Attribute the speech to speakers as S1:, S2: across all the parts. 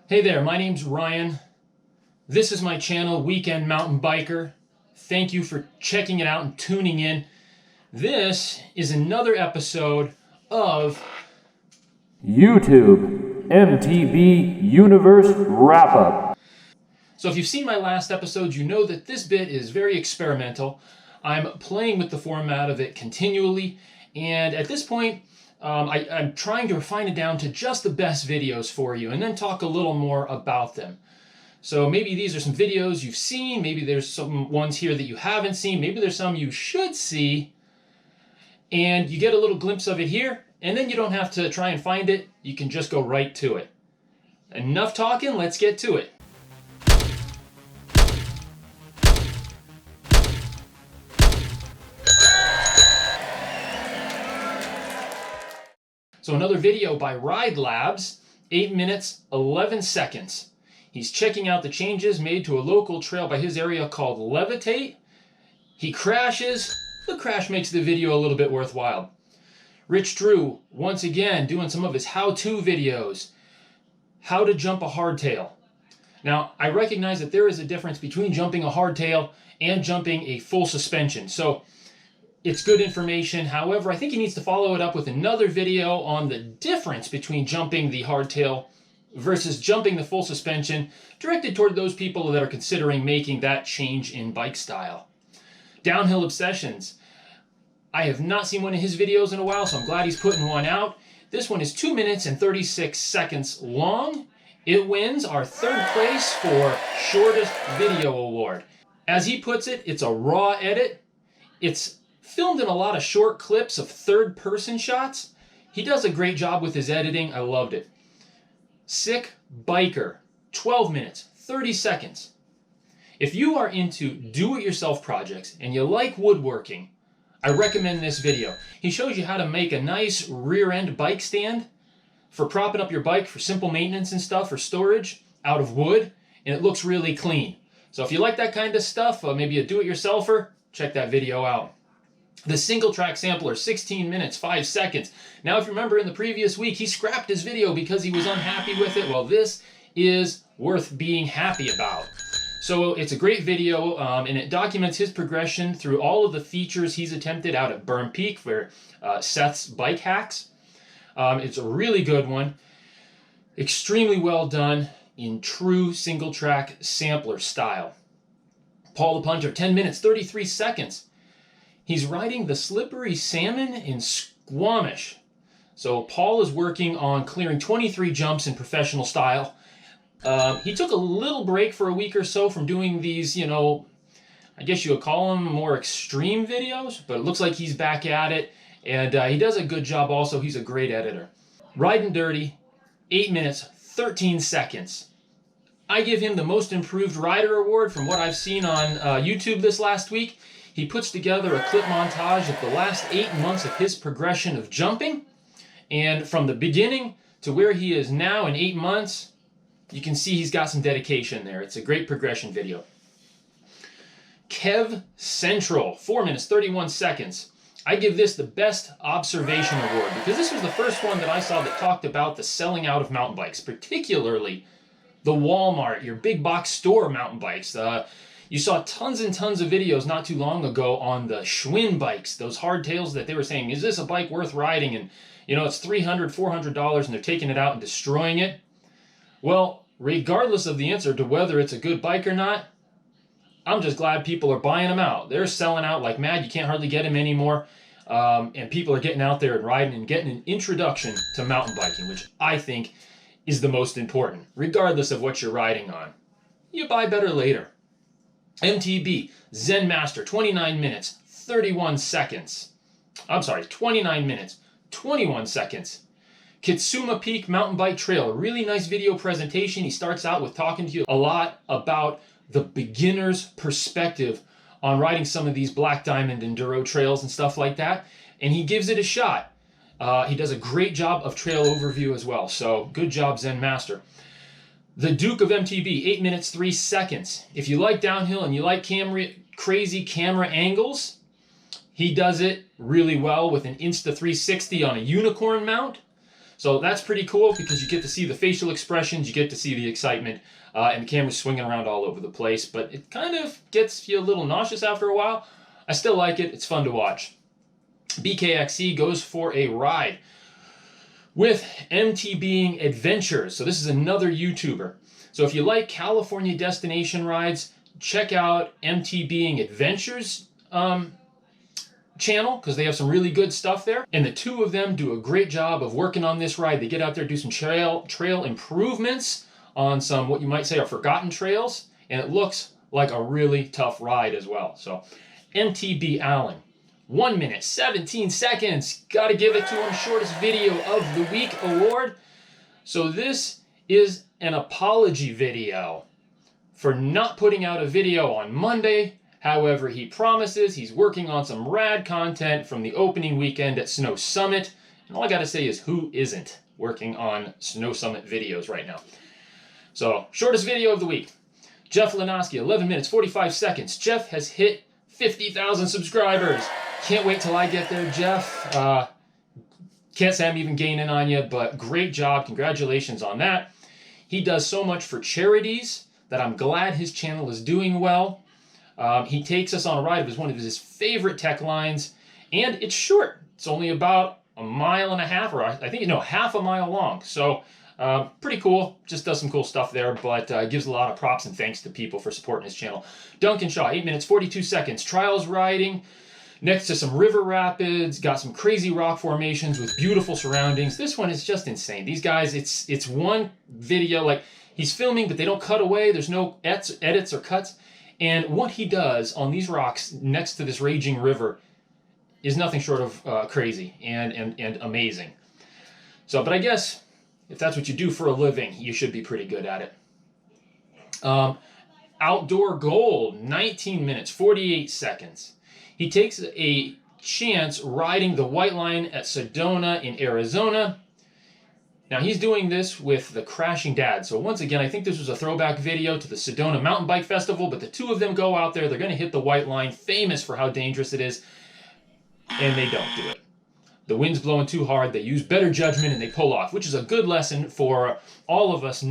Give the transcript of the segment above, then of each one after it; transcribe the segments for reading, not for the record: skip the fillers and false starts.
S1: Hey there, my name's Ryan. This is my channel, Weekend Mountain Biker. Thank you for checking it out and tuning in. This is another episode of
S2: YouTube MTB Universe Wrap-Up.
S1: So if you've seen my last episode, you know that this bit is very experimental. I'm playing with the format of it continually, and at this point, I'm trying to refine it down to just the best videos for you, and then talk a little more about them. So maybe these are some videos you've seen, maybe there's some ones here that you haven't seen, maybe there's some you should see, and you get a little glimpse of it here, and then you don't have to try and find it, you can just go right to it. Enough talking, let's get to it. So another video by RideLabs, 8 minutes, 11 seconds. He's checking out the changes made to a local trail by his area called Levitate. He crashes. The crash makes the video a little bit worthwhile. Rich Drew, once again, doing some of his how-to videos. How to jump a hardtail. Now, I recognize that there is a difference between jumping a hardtail and jumping a full suspension. So it's good information. However, I think he needs to follow it up with another video on the difference between jumping the hardtail versus jumping the full suspension, directed toward those people that are considering making that change in bike style. Downhill Obsessions. I have not seen one of his videos in a while, so I'm glad he's putting one out. This one is 2 minutes and 36 seconds long. It wins our third place for Shortest Video Award. As he puts it, it's a raw edit. It's filmed in a lot of short clips of third-person shots. He does a great job with his editing. I loved it. SickBiker, 12 minutes, 30 seconds. If you are into do-it-yourself projects and you like woodworking, I recommend this video. He shows you how to make a nice rear-end bike stand for propping up your bike for simple maintenance and stuff, or storage, out of wood, and it looks really clean. So if you like that kind of stuff, maybe a do-it-yourselfer, check that video out. The single track sampler, 16 minutes, 5 seconds. Now, if you remember in the previous week, he scrapped his video because he was unhappy with it. Well, this is worth being happy about. So it's a great video, and it documents his progression through all of the features he's attempted out at Burn Peak for Seth's bike hacks. It's a really good one. Extremely well done in true single track sampler style. Paul the Punter, 10 minutes, 33 seconds. He's riding the slippery salmon in Squamish. So Paul is working on clearing 23 jumps in professional style. He took a little break for a week or so from doing these, I guess you would call them more extreme videos, but it looks like he's back at it, and he does a good job also. He's a great editor. Ryden Dirty, 8 minutes, 13 seconds. I give him the Most Improved Rider Award from what I've seen on YouTube this last week. He puts together a clip montage of the last 8 months of his progression of jumping. And from the beginning to where he is now in 8 months, you can see he's got some dedication there. It's a great progression video. KevCentral, 4 minutes, 31 seconds. I give this the Best Observation Award because this was the first one that I saw that talked about the selling out of mountain bikes, particularly the Walmart, your big box store mountain bikes. You saw tons and tons of videos not too long ago on the Schwinn bikes, those hardtails that they were saying, is this a bike worth riding? And, it's $300, $400 and they're taking it out and destroying it. Well, regardless of the answer to whether it's a good bike or not, I'm just glad people are buying them out. They're selling out like mad. You can't hardly get them anymore. And people are getting out there and riding and getting an introduction to mountain biking, which I think is the most important, regardless of what you're riding on. You buy better later. MTB Zen Master, 29 minutes, 31 seconds. I'm sorry, 29 minutes, 21 seconds. Kitsuma Peak Mountain Bike Trail, a really nice video presentation. He starts out with talking to you a lot about the beginner's perspective on riding some of these Black Diamond Enduro trails and stuff like that. And he gives it a shot. He does a great job of trail overview as well. So good job, Zen Master. The Duke of MTB, 8 minutes, 3 seconds. If you like downhill and you like crazy camera angles, he does it really well with an Insta360 on a unicorn mount. So that's pretty cool because you get to see the facial expressions, you get to see the excitement, and the camera's swinging around all over the place, but it kind of gets you a little nauseous after a while. I still like it. It's fun to watch. BKXC goes for a ride with MTB Adventures. So this is another YouTuber. So if you like California destination rides, check out MTB Adventures channel because they have some really good stuff there. And the two of them do a great job of working on this ride. They get out there, do some trail improvements on some what you might say are forgotten trails, and it looks like a really tough ride as well. So MTB Allen, 1 minute 17 seconds. Got to give it to him. Shortest video of the week award. So this is an apology video for not putting out a video on Monday. However, he promises he's working on some rad content from the opening weekend at Snow Summit. And all I got to say is, who isn't working on Snow Summit videos right now? So, shortest video of the week. Jeff Lenoski, 11 minutes, 45 seconds. Jeff has hit 50,000 subscribers. Can't wait till I get there, Jeff. Can't say I'm even gaining on you, but great job. Congratulations on that. He does so much for charities that I'm glad his channel is doing well. He takes us on a ride of one of his favorite tech lines, and it's short. It's only about 1.5 miles, or I think, half a mile long. So pretty cool. Just does some cool stuff there, but gives a lot of props and thanks to people for supporting his channel. Duncan Shaw, 8 minutes, 42 seconds. Trials riding next to some river rapids, got some crazy rock formations with beautiful surroundings. This one is just insane. These guys, it's one video, like he's filming, but they don't cut away. There's no edits or cuts. And what he does on these rocks next to this raging river is nothing short of crazy and amazing. So, but I guess if that's what you do for a living, you should be pretty good at it. Outdoor Gold, 19 minutes, 48 seconds. He takes a chance riding the White Line at Sedona in Arizona. Now he's doing this with the Crashing Dad. So once again, I think this was a throwback video to the Sedona Mountain Bike Festival, but the two of them go out there, they're going to hit the White Line, famous for how dangerous it is, and they don't do it. The wind's blowing too hard, they use better judgment, and they pull off, which is a good lesson for all of us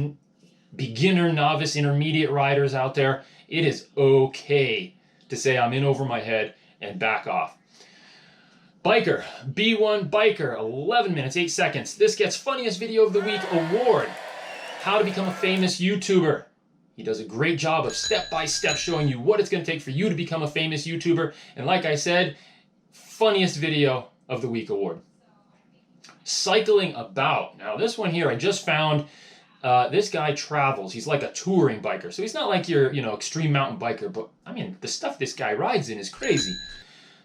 S1: beginner, novice, intermediate riders out there. It is okay to say I'm in over my head and back off. Biker, B1 Biker, 11 minutes, 8 seconds. This gets Funniest Video of the Week award. How to become a famous YouTuber. He does a great job of step-by-step showing you what it's going to take for you to become a famous YouTuber. And like I said, Funniest Video of the Week award. Cyclingabout. Now this one here I just found. This guy travels. He's like a touring biker. So he's not like your, extreme mountain biker. But, I mean, the stuff this guy rides in is crazy.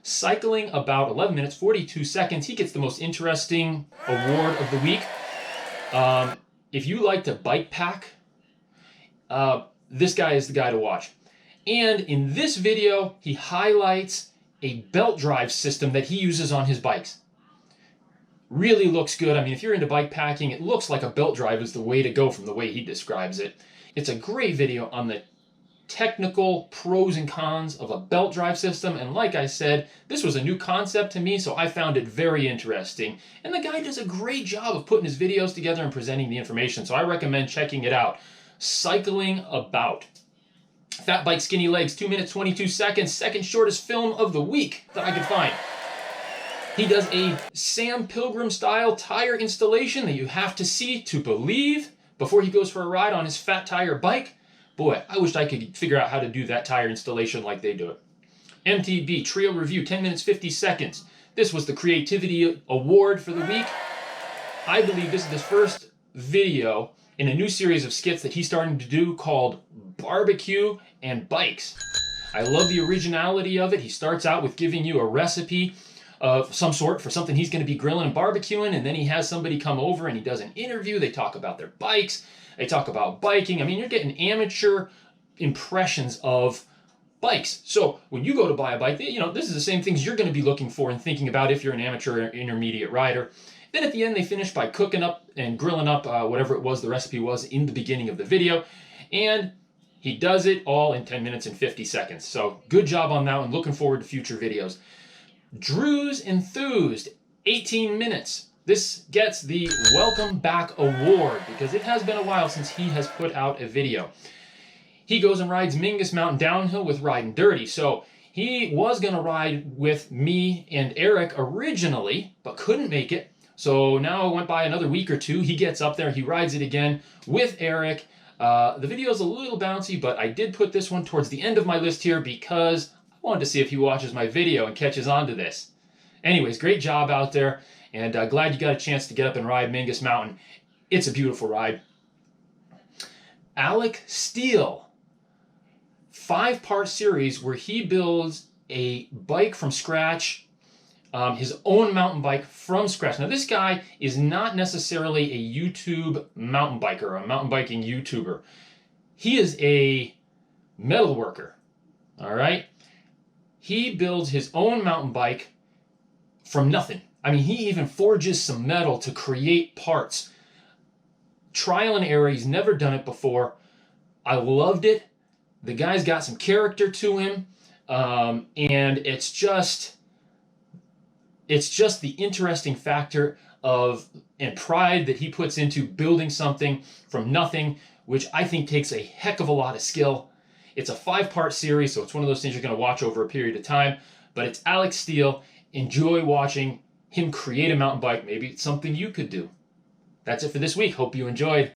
S1: Cyclingabout, 11 minutes, 42 seconds. He gets the most interesting award of the week. If you like to bike pack, this guy is the guy to watch. And in this video, he highlights a belt drive system that he uses on his bikes. Really looks good. I mean, if you're into bike packing, it looks like a belt drive is the way to go from the way he describes it. It's a great video on the technical pros and cons of a belt drive system, and like I said, this was a new concept to me, so I found it very interesting. And the guy does a great job of putting his videos together and presenting the information, so I recommend checking it out. Cyclingabout. Fat Bike Skinny Legs, 2 minutes 22 seconds, second shortest film of the week that I could find. He does a Sam Pilgrim style tire installation that you have to see to believe before he goes for a ride on his fat tire bike. Boy, I wish I could figure out how to do that tire installation like they do it. MTB Trail Review, 10 minutes 50 seconds. This was the Creativity Award for the week. I believe this is the first video in a new series of skits that he's starting to do called Barbecue and Bikes. I love the originality of it. He starts out with giving you a recipe of some sort for something he's going to be grilling and barbecuing, and then he has somebody come over and he does an interview. They talk about their bikes. They talk about biking. I mean, you're getting amateur impressions of bikes. So when you go to buy a bike, this is the same things you're going to be looking for and thinking about if you're an amateur or intermediate rider. Then at the end, they finish by cooking up and grilling up whatever it was the recipe was in the beginning of the video. And he does it all in 10 minutes and 50 seconds. So good job on that one. Looking forward to future videos. Drew's Enthused, 18 minutes, This gets the Welcome Back Award because it has been a while since he has put out a video. He goes and rides Mingus Mountain downhill with Ryden Dirty. So he was going to ride with me and Eric originally, but couldn't make it. So now it went by another week or two. He gets up there, he rides it again with Eric. The video is a little bouncy, but I did put this one towards the end of my list here because I wanted to see if he watches my video and catches on to this. Anyways, great job out there, and glad you got a chance to get up and ride Mingus Mountain. It's a beautiful ride. Alec Steele, 5-part series where he builds a bike from scratch, his own mountain bike from scratch. Now, this guy is not necessarily a YouTube mountain biker, a mountain biking YouTuber. He is a metal worker, all right? He builds his own mountain bike from nothing. I mean, he even forges some metal to create parts. Trial and error, he's never done it before. I loved it. The guy's got some character to him, and it's just the interesting factor of and pride that he puts into building something from nothing, which I think takes a heck of a lot of skill. It's a 5-part series, so it's one of those things you're going to watch over a period of time, but it's Alec Steele. Enjoy watching him create a mountain bike. Maybe it's something you could do. That's it for this week. Hope you enjoyed.